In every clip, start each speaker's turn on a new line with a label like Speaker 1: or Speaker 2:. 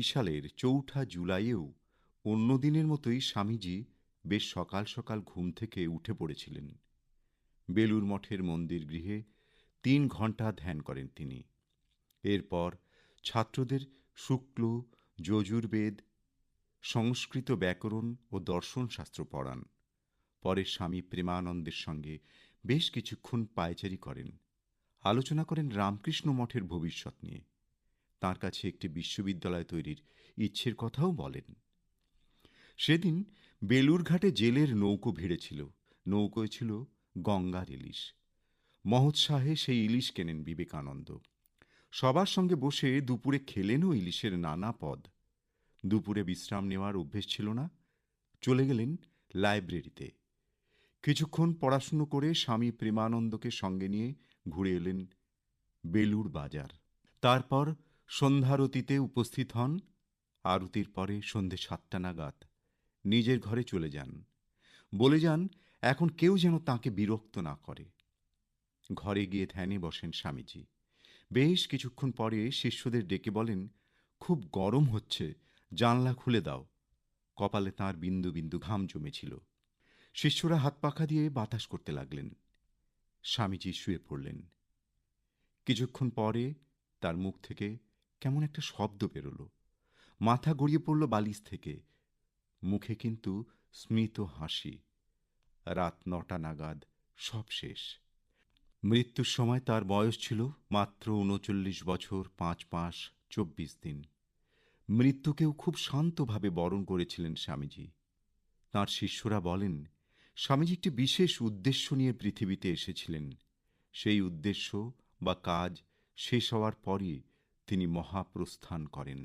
Speaker 1: সালের ৪ঠা জুলাইয়েও অন্য দিনের মতোই স্বামীজি বেশ সকাল সকাল ঘুম থেকে উঠে পড়েছিলেন। বেলুর মঠের মন্দির গৃহে ৩ ঘণ্টা ধ্যান করেন তিনি। এরপর ছাত্রদের শুক্ল, যজুর্বেদ, সংস্কৃত ব্যাকরণ ও দর্শনশাস্ত্র পড়ান। পরে স্বামী প্রেমানন্দের সঙ্গে বেশ কিছুক্ষণ পায়চারি করেন, আলোচনা করেন রামকৃষ্ণ মঠের ভবিষ্যৎ নিয়ে। তাঁর কাছে একটি বিশ্ববিদ্যালয় তৈরির ইচ্ছের কথাও বলেন। সেদিন বেলুরঘাটে জেলের নৌকো ভিড়েছিল। নৌকোয় ছিল গঙ্গার ইলিশ। মহোৎসাহে সেই ইলিশ কেনেন বিবেকানন্দ। সবার সঙ্গে বসে দুপুরে খেলেনও ইলিশের নানা পদ। দুপুরে বিশ্রাম নেওয়ার অভ্যেস ছিল না। চলে গেলেন লাইব্রেরিতে। কিছুক্ষণ পড়াশুনো করে স্বামী প্রেমানন্দকে সঙ্গে নিয়ে ঘুরে এলেন বেলুড় বাজার। তারপর সন্ধ্যারতিতে উপস্থিত হন। আরতির পরে সন্ধে ৭টা নাগাদ নিজের ঘরে চলে যান। বলে যান এখন কেউ যেন তাঁকে বিরক্ত না করে। ঘরে গিয়ে ধ্যানে বসেন স্বামীজি। বেশ কিছুক্ষণ পরে শিষ্যদের ডেকে বলেন, খুব গরম হচ্ছে, জানলা খুলে দাও। কপালে তাঁর বিন্দু বিন্দু ঘাম জমেছিল। শিষ্যরা হাত পাখা দিয়ে বাতাস করতে লাগলেন। স্বামীজি শুয়ে পড়লেন। কিছুক্ষণ পরে তার মুখ থেকে কেমন একটা শব্দ বেরোল। মাথা গড়িয়ে পড়ল বালিশ থেকে। মুখে কিন্তু স্মিত হাসি। রাত ৯টা নাগাদ সব শেষ। মৃত্যুর সময় তার বয়স ছিল মাত্র ৩৯ বছর ৫ মাস ২৪ দিন। মৃত্যুকেও খুব শান্তভাবে বরণ করেছিলেন স্বামীজি। তাঁর শিষ্যরা বলেন, স্বামীজি একটি বিশেষ উদ্দেশ্য নিয়ে পৃথিবীতে এসেছিলেন। সেই উদ্দেশ্য বা কাজ শেষ হওয়ার পরই তিনি মহাপ্রস্থান করেন।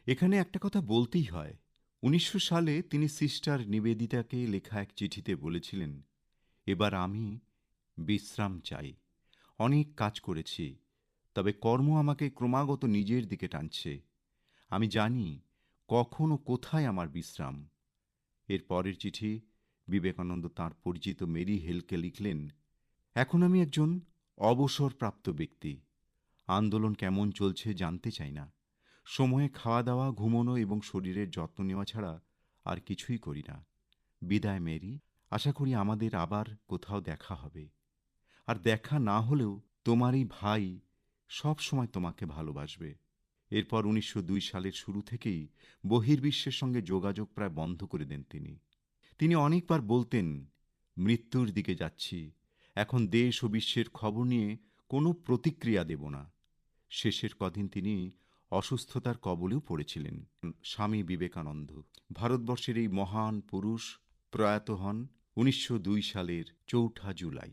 Speaker 1: এখানে একটা কথা বলতেই হয়। ১৯০০ সালে তিনি সিস্টার নিবেদিতাকে লেখা এক চিঠিতে বলেছিলেন, এবার আমি বিশ্রাম চাই। অনেক কাজ করেছি, তবে কর্ম আমাকে ক্রমাগত নিজের দিকে টানছে। আমি জানি কখন ও কোথায় আমার বিশ্রাম। এর পরের চিঠি বিবেকানন্দ তাঁর পরিচিত মেরি হেলকে লিখলেন, এখন আমি একজন অবসরপ্রাপ্ত ব্যক্তি। আন্দোলন কেমন চলছে জানতে চাই না। সময়ে খাওয়া দাওয়া, ঘুমোনো এবং শরীরের যত্ন নেওয়া ছাড়া আর কিছুই করি না। বিদায় মেরি, আশা করি আমাদের আবার কোথাও দেখা হবে। আর দেখা না হলেও তোমার এই ভাই সব সময় তোমাকে ভালোবাসবে। এরপর ১৯০২ সালের শুরু থেকেই বহির্বিশ্বের সঙ্গে যোগাযোগ প্রায় বন্ধ করে দেন তিনি। তিনি অনেকবার বলতেন, মৃত্যুর দিকে যাচ্ছি, এখন দেশ ও বিশ্বের খবর নিয়ে কোনো প্রতিক্রিয়া দেব না। শেষের কদিন তিনি অসুস্থতার কবলেও পড়েছিলেন। স্বামী বিবেকানন্দ, ভারতবর্ষের এই মহান পুরুষ প্রয়াত হন ১৯০২ সালের ৪ঠা জুলাই।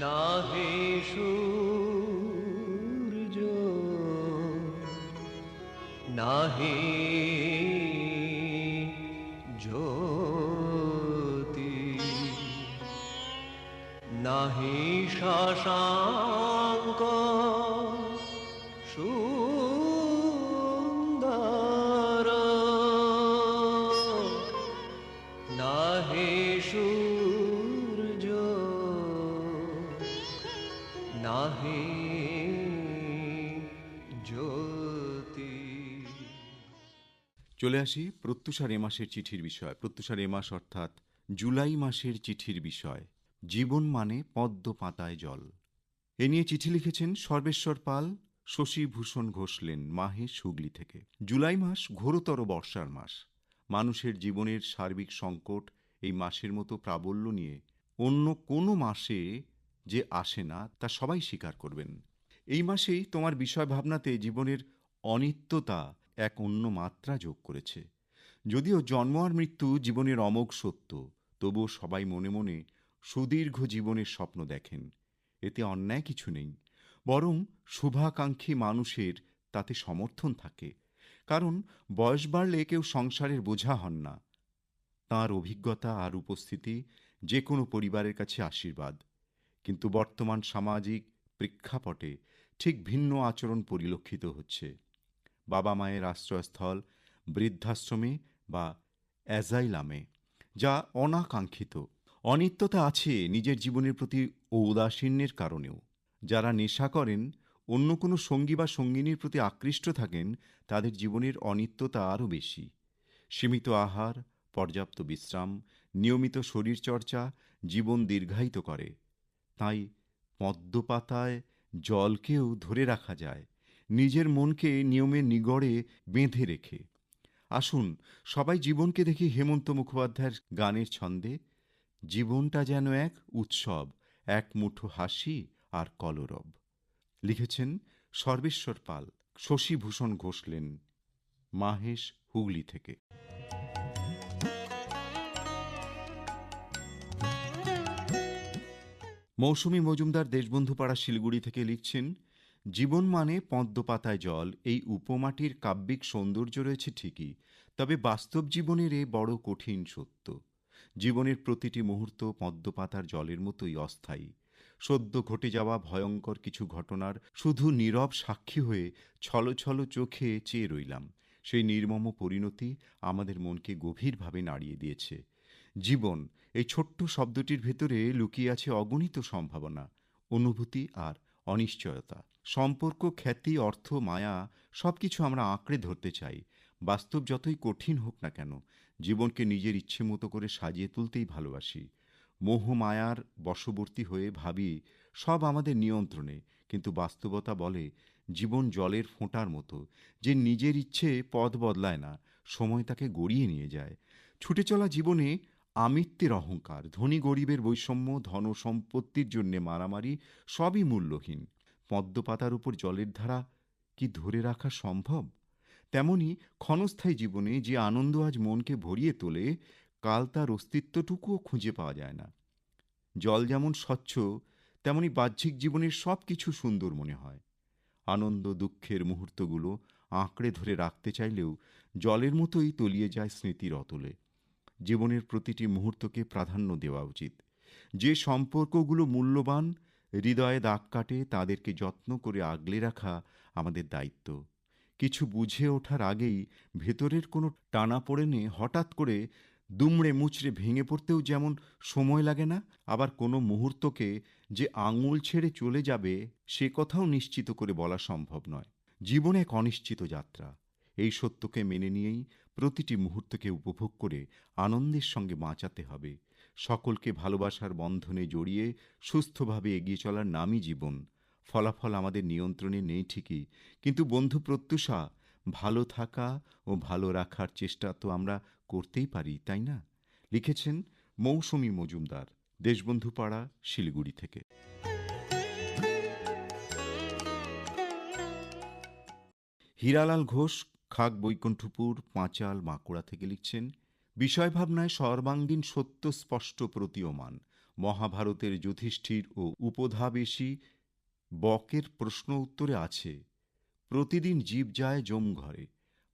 Speaker 2: নাহি সূর্য নাহি জ্যোতি নাহি শশাঙ্ক সুন্দর নাহি সূর্য নাহি জ্যোতি।
Speaker 1: চলে আসি প্রত্যুষার এ মাসের চিঠির বিষয়। প্রত্যুষার এ মাস অর্থাৎ জুলাই মাসের চিঠির বিষয়, জীবন মানে পদ্ম পাতায় জল। এ নিয়ে চিঠি লিখেছেন সর্বেশ্বর পাল, শশীভূষণ ঘোষলেন, মাহেশ হুগলি থেকে। জুলাই মাস ঘোরতর বর্ষার মাস। মানুষের জীবনের সার্বিক সংকট এই মাসের মতো প্রাবল্য নিয়ে অন্য কোনো মাসে যে আসে না তা সবাই স্বীকার করবেন। এই মাসেই তোমার বিষয় ভাবনাতে জীবনের অনিত্যতা এক অন্য মাত্রা যোগ করেছে। যদিও জন্ম আর মৃত্যু জীবনের অমোঘ সত্য, তবুও সবাই মনে মনে সুদীর্ঘ জীবনের স্বপ্ন দেখেন। এতে অন্যায় কিছু নেই, বরং শুভাকাঙ্ক্ষী মানুষের তাতে সমর্থন থাকে। কারণ বয়স বাড়লে কেউ সংসারের বোঝা হন না। তাঁর অভিজ্ঞতা আর উপস্থিতি যে কোনো পরিবারের কাছে আশীর্বাদ। কিন্তু বর্তমান সামাজিক প্রেক্ষাপটে ঠিক ভিন্ন আচরণ পরিলক্ষিত হচ্ছে। বাবা মায়ের আশ্রয়স্থল বৃদ্ধাশ্রমে বা অ্যাজাইলামে, যা অনাকাঙ্ক্ষিত। অনিত্যতা আছে নিজের জীবনের প্রতি ঔদাসীন্যের কারণেও। যারা নেশা করেন অন্য কোনো সঙ্গী বা সঙ্গিনীর প্রতি আকৃষ্ট থাকেন, তাদের জীবনের অনিত্যতা আরও বেশি। সীমিত আহার, পর্যাপ্ত বিশ্রাম, নিয়মিত শরীরচর্চা জীবন দীর্ঘায়িত করে। তাই পদ্মপাতায় জলকেও ধরে রাখা যায়, নিজের মনকে নিয়মের নিগড়ে বেঁধে রেখে। আসুন সবাই জীবনকে দেখি হেমন্ত মুখোপাধ্যায়ের গানের ছন্দে। জীবনটা যেন এক উৎসব, এক মুঠো হাসি আর কলরব। লিখেছেন সর্বেশ্বর পাল, শশীভূষণ ঘোষ লেন, মাহেশ, হুগলি থেকে। মৌসুমী মজুমদার দেশবন্ধু পাড়া শিলিগুড়ি থেকে লিখছেন, জীবন মানে পদ্মপাতায় জল, এই উপমাটির কাব্যিক সৌন্দর্য রয়েছে ঠিকই, তবে বাস্তব জীবনের এ বড় কঠিন সত্য। জীবনের প্রতিটি মুহূর্ত পদ্মপাতার জলের মতোই অস্থায়ী। সদ্য ঘটে যাওয়া ভয়ঙ্কর কিছু ঘটনার শুধু নীরব সাক্ষী হয়ে ছলছল চোখে চেয়ে রইলাম। সেই নির্মম পরিণতি আমাদের মনকে গভীরভাবে নাড়িয়ে দিয়েছে। জীবন, এই ছোট্ট শব্দটির ভেতরে লুকিয়ে আছে অগণিত সম্ভাবনা, অনুভূতি আর অনিশ্চয়তা। সম্পর্ক, খ্যাতি, অর্থ, মায়া সবকিছু আমরা আঁকড়ে ধরতে চাই। বাস্তব যতই কঠিন হোক না কেন, জীবনকে নিজের ইচ্ছে মতো করে সাজিয়ে তুলতেই ভালোবাসি। মোহ মায়ার বশবর্তী হয়ে ভাবি সব আমাদের নিয়ন্ত্রণে, কিন্তু বাস্তবতা বলে জীবন জলের ফোঁটার মতো, যে নিজের ইচ্ছে পথ বদলায় না, সময় তাকে গড়িয়ে নিয়ে যায়। ছুটে চলা জীবনে আমিত্বের অহংকার, ধনী গরিবের বৈষম্য, ধন সম্পত্তির জন্যে মারামারি সবই মূল্যহীন। পদ্মপাতার উপর জলের ধারা কি ধরে রাখা সম্ভব? তেমনি ক্ষণস্থায়ী জীবনে যে আনন্দ আজ মনকে ভরিয়ে তোলে, কাল তার অস্তিত্বটুকুও খুঁজে পাওয়া যায় না। জল যেমন স্বচ্ছ, তেমনি বাহ্যিক জীবনের সব কিছু সুন্দর মনে হয়। আনন্দ দুঃখের মুহূর্তগুলো আঁকড়ে ধরে রাখতে চাইলেও জলের মতোই তলিয়ে যায় স্মৃতির অতলে। জীবনের প্রতিটি মুহূর্তকে প্রাধান্য দেওয়া উচিত। যে সম্পর্কগুলো মূল্যবান, হৃদয়ে দাগ কাটে, তাদেরকে যত্ন করে আগলে রাখা আমাদের দায়িত্ব। কিছু বুঝে ওঠার আগেই ভেতরের কোনো টানাপোড়েনে হঠাৎ করে দুমড়ে মুচড়ে ভেঙে পড়তেও যেমন সময় লাগে না, আবার কোনো মুহূর্তকে যে আঙুল ছেড়ে চলে যাবে সে কথাও নিশ্চিত করে বলা সম্ভব নয়। জীবন এক অনিশ্চিত যাত্রা। এই সত্যকে মেনে নিয়েই প্রতিটি মুহূর্তকে উপভোগ করে আনন্দের সঙ্গে বাঁচাতে হবে। সকলকে ভালোবাসার বন্ধনে জড়িয়ে সুস্থভাবে এগিয়ে চলার নামই জীবন। ফলাফল আমাদের নিয়ন্ত্রণে নেই ঠিকই, কিন্তু বন্ধু প্রত্যুষা, ভালো থাকা ও ভালো রাখার চেষ্টা তো আমরা করতেই পারি, তাই না? লিখেছেন মৌসুমী মজুমদার, দেশবন্ধু পাড়া, শিলিগুড়ি থেকে। হীরালাল ঘোষ, খাগ বৈকুণ্ঠপুর, পাঁচাল, বাঁকুড়া থেকে লিখছেন, বিষয় ভাবনায় সর্বাঙ্গীন সত্য স্পষ্ট প্রতীয়মান। মহাভারতের যুধিষ্ঠির ও উপধাবেশী বকের প্রশ্ন উত্তরে আছে, প্রতিদিন জীব যায় যম ঘরে,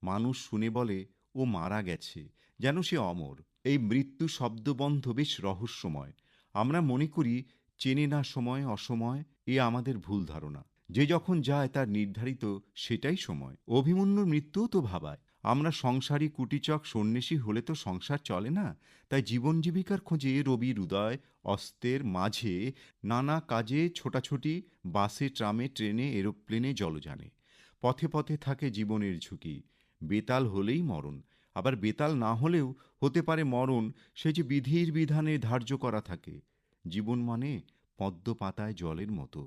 Speaker 1: মানুষ শুনে বলে ও মারা গেছে, যেন সে অমর। এই মৃত্যু শব্দবন্ধ বেশ রহস্যময়। আমরা মনে করি চেনে না সময় অসময়, এ আমাদের ভুল ধারণা। যে যখন যায় তার নির্ধারিত সেটাই সময়। অভিমন্যুর মৃত্যুও তো ভাবায়। আমরা সংসারী কুটিচক সন্ন্যাসী হলে তো সংসার চলে না। তাই জীবন জীবিকার খোঁজে রবির উদয় অস্তের মাঝে নানা কাজে ছোটাছুটি, বাসে, ট্রামে, ট্রেনে, এরোপ্লেনে, জলযানে। পথে পথে থাকে জীবনের ঝুঁকি। বেতাল হলেই মরণ, আবার বেতাল না হলেও হতে পারে মরণ, সে যে বিধির বিধানে ধার্য করা থাকে। জীবন মানে পদ্ম পাতায় জলের মতো,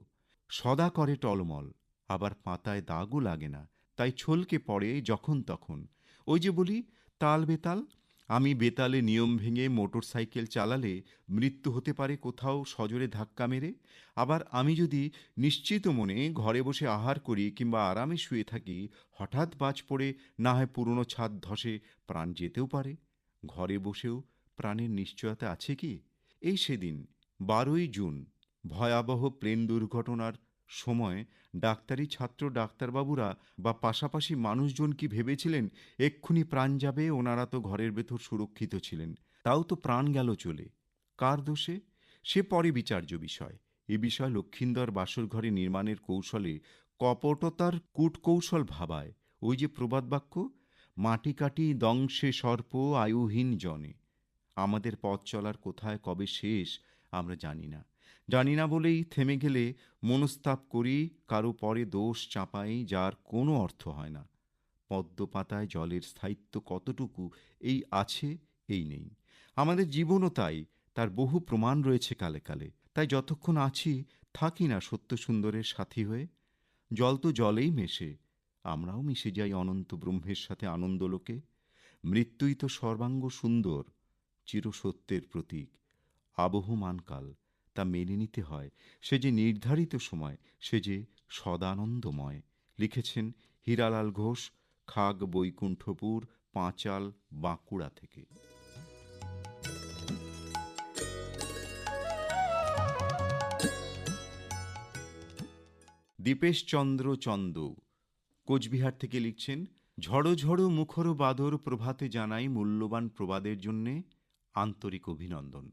Speaker 1: সদা করে টলমল, আবার পাতায় দাগও লাগে না, তাই ছলকে পড়ে যখন তখন। ওই যে বলি তাল বেতাল, আমি বেতালে নিয়ম ভেঙে মোটর সাইকেল চালালে মৃত্যু হতে পারে কোথাও সজোরে ধাক্কা মেরে। আবার আমি যদি নিশ্চিত মনে ঘরে বসে আহার করি কিংবা আরামে শুয়ে থাকি, হঠাৎ বাজ পড়ে না হয় পুরনো ছাদ ধসে প্রাণ যেতেও পারে। ঘরে বসেও প্রাণের নিশ্চয়তা আছে কি? এই সেদিন 12ই জুন ভয়াবহ প্লেন দুর্ঘটনার সময় ডাক্তারি ছাত্র ডাক্তারবাবুরা বা পাশাপাশি মানুষজন কি ভেবেছিলেন এক্ষুনি প্রাণ যাবে? ওনারা তো ঘরের ভেতর সুরক্ষিত ছিলেন। তাও তো প্রাণ গেল চলে। কার দোষে? সে পরে বিচার্য বিষয়। এ বিষয় লক্ষিন্দর বাসর ঘরে নির্মাণের কৌশলে কপটতার কূটকৌশল ভাবায়। ওই যে প্রবাদ বাক্য, মাটি কাটি দংশে সর্প আয়ুহীন জনে। আমাদের পথ চলার কোথায় কবে শেষ আমরা জানি না। জানি না বলেই থেমে গেলে মনস্তাপ করি, কারো পরে দোষ চাপাই যার কোনো অর্থ হয় না। পদ্ম পাতায় জলের স্থায়িত্ব কতটুকু, এই আছে এই নেই। আমাদের জীবনও তাই, তার বহু প্রমাণ রয়েছে কালে কালে। তাই যতক্ষণ আছি থাকি না সত্য সুন্দরের সাথী হয়ে। জল তো জলেই মেশে, আমরাও মিশে যাই অনন্ত ব্রহ্মের সাথে আনন্দলোকে। মৃত্যুই তো সর্বাঙ্গ সুন্দর, চিরসত্যের প্রতীক। আবহমানকাল, তা মেনে নিতে হয়। সে যে নির্ধারিত সময়, সে যে সদানন্দময়। লিখেছেন হীরালাল ঘোষ, খাগ বৈকুণ্ঠপুর, পাঁচাল, বাঁকুড়া থেকে। দীপেশচন্দ্র চন্দ কোচবিহার থেকে লিখছেন, ঝড়ো ঝড়ো মুখর বাদর প্রভাতে জানাই মূল্যবান প্রবাদের জন্যে আন্তরিক অভিনন্দন।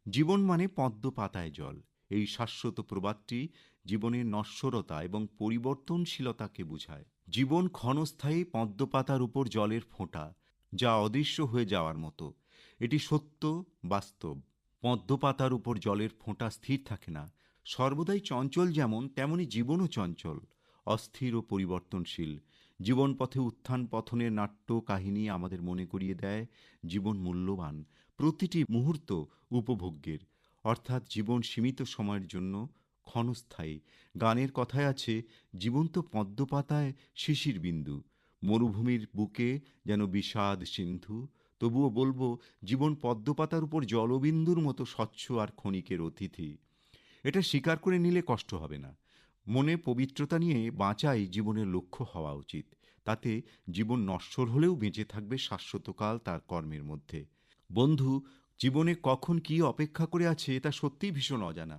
Speaker 1: জীবন মানে পদ্ম পাতায় জল, এই শাশ্বত প্রবাদটি জীবনের নশ্বরতা এবং পরিবর্তনশীলতাকে বোঝায়। জীবন ক্ষণস্থায়ী পদ্মপাতার উপর জলের ফোঁটা, যা অদৃশ্য হয়ে যাওয়ার মতো। এটি সত্য, বাস্তব। পদ্মপাতার উপর জলের ফোঁটা স্থির থাকে না। সর্বদাই চঞ্চল যেমন, তেমনি জীবনও চঞ্চল, অস্থির ও পরিবর্তনশীল। জীবন পথে উত্থান পতনের নাট্য কাহিনী আমাদের মনে করিয়ে দেয় জীবন মূল্যবান, প্রতিটি মুহূর্ত উপভোগ্যের। অর্থাৎ জীবন সীমিত সময়ের জন্য, ক্ষণস্থায়ী। গানের কথায় আছে, জীবন তো পদ্মপাতায় শিশির বিন্দু, মরুভূমির বুকে যেন বিষাদ সিন্ধু। তবুও বলবো, জীবন পদ্মপাতার উপর জলবিন্দুর মতো স্বচ্ছ আর ক্ষণিকের অতিথি। এটা স্বীকার করে নিলে কষ্ট হবে না। মনে পবিত্রতা নিয়ে বাঁচাই জীবনের লক্ষ্য হওয়া উচিত। তাতে জীবন নশ্বর হলেও বেঁচে থাকবে শাশ্বতকাল তার কর্মের মধ্যে। বন্ধু, জীবনে কখন কি অপেক্ষা করে আছে তা সত্যিই ভীষণ অজানা।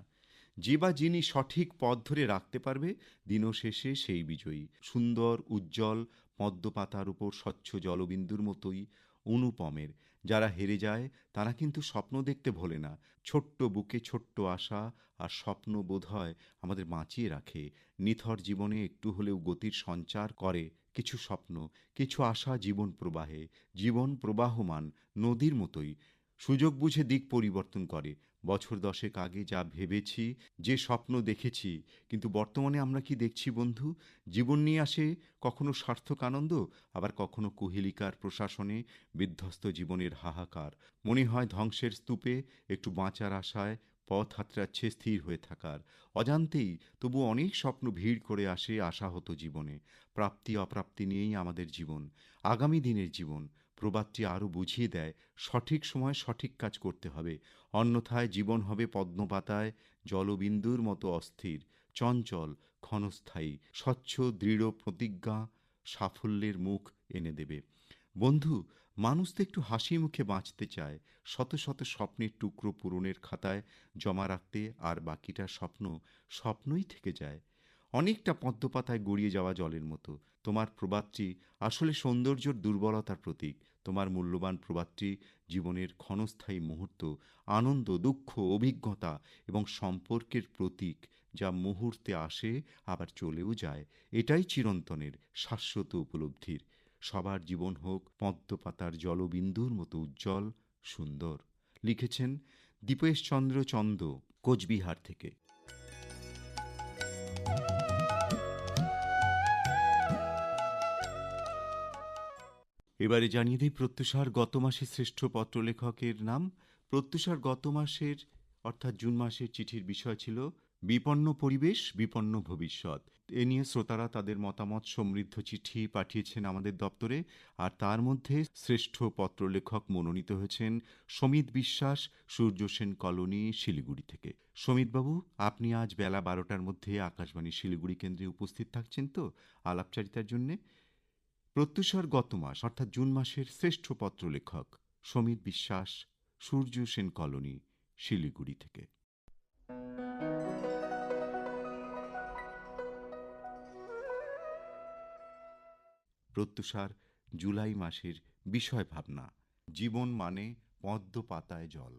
Speaker 1: যে বা যিনি সঠিক পথ ধরে রাখতে পারবে, দিনও শেষে সেই বিজয়ী। সুন্দর উজ্জ্বল পদ্মপাতার উপর স্বচ্ছ জলবিন্দুর মতোই অনুপমের। যারা হেরে যায় তারা কিন্তু স্বপ্ন দেখতে ভোলে না। ছোট্ট বুকে ছোট্ট আশা আর স্বপ্ন বোধহয় আমাদের বাঁচিয়ে রাখে। নিথর জীবনে একটু হলেও গতির সঞ্চার করে কিছু স্বপ্ন, কিছু আশা জীবন প্রবাহে। জীবন প্রবাহমান নদীর মতোই, সুযোগ বুঝে দিক পরিবর্তন করে। বছর দশেক আগে যা ভেবেছি, যে স্বপ্ন দেখেছি, কিন্তু বর্তমানে আমরা কি দেখছি বন্ধু? জীবন নিয়ে আসে কখনো সার্থক আনন্দ, আবার কখনো কুহেলিকার প্রশাসনে বিধ্বস্ত জীবনের হাহাকার। মনে হয় ধ্বংসের স্তূপে একটু বাঁচার আশায় পথ হাতড়াচ্ছে স্থির হয়ে থাকার। অজান্তেই তবু অনেক স্বপ্ন ভিড় করে আসে আশাহত জীবনে। প্রাপ্তি অপ্রাপ্তি নিয়েই আমাদের জীবন, আগামী দিনের জীবন। প্রবাদটি আরও বুঝিয়ে দেয়, সঠিক সময় সঠিক কাজ করতে হবে, অন্যথায় জীবন হবে পদ্মপাতায় জলবিন্দুর মতো অস্থির, চঞ্চল, ক্ষণস্থায়ী। স্বচ্ছ দৃঢ় প্রতিজ্ঞা সাফল্যের মুখ এনে দেবে। বন্ধু, মানুষ তো একটু হাসি মুখে বাঁচতে চায়, শত শত স্বপ্নের টুকরো পূরণের খাতায় জমা রাখতে, আর বাকিটা স্বপ্ন স্বপ্নই থেকে যায়, অনেকটা পদ্মপাতায় গড়িয়ে যাওয়া জলের মতো। তোমার প্রবাদটি আসলে সৌন্দর্যর দুর্বলতার প্রতীক। তোমার মূল্যবান প্রবাদটি জীবনের ক্ষণস্থায়ী মুহূর্ত, আনন্দ, দুঃখ, অভিজ্ঞতা এবং সম্পর্কের প্রতীক, যা মুহূর্তে আসে আবার চলেও যায়। এটাই চিরন্তনের শাশ্বত উপলব্ধির। সবার জীবন হোক পদ্মপাতার জলবিন্দুর মতো উজ্জ্বল, সুন্দর। লিখেছেন দীপেশচন্দ্র চন্দ, কোচবিহার থেকে। এবারে জানিয়ে দিই প্রত্যুষার গত মাসের শ্রেষ্ঠ পত্রলেখকের নাম। প্রত্যুষার গত মাসের অর্থাৎ জুন মাসের চিঠির বিষয় ছিল বিপন্ন পরিবেশ, বিপন্ন ভবিষ্যৎ। এ নিয়ে শ্রোতারা তাদের মতামত সমৃদ্ধ চিঠি পাঠিয়েছেন আমাদের দপ্তরে। আর তার মধ্যে শ্রেষ্ঠ পত্রলেখক মনোনীত হয়েছেন সমিত বিশ্বাস, সূর্য সেন কলোনি, শিলিগুড়ি থেকে। সমিতবাবু, আপনি আজ বেলা 12টার মধ্যে আকাশবাণী শিলিগুড়ি কেন্দ্রে উপস্থিত থাকছেন তো আলাপচারিতার জন্যে? প্রত্যুষার গত মাস অর্থাৎ জুন মাসের শ্রেষ্ঠ পত্রলেখক সমিত বিশ্বাস, সূর্য সেন কলোনি, শিলিগুড়ি থেকে। প্রত্যুষার জুলাই মাসের বিষয় ভাবনা, জীবন মানে পদ্ম পাতায় জল।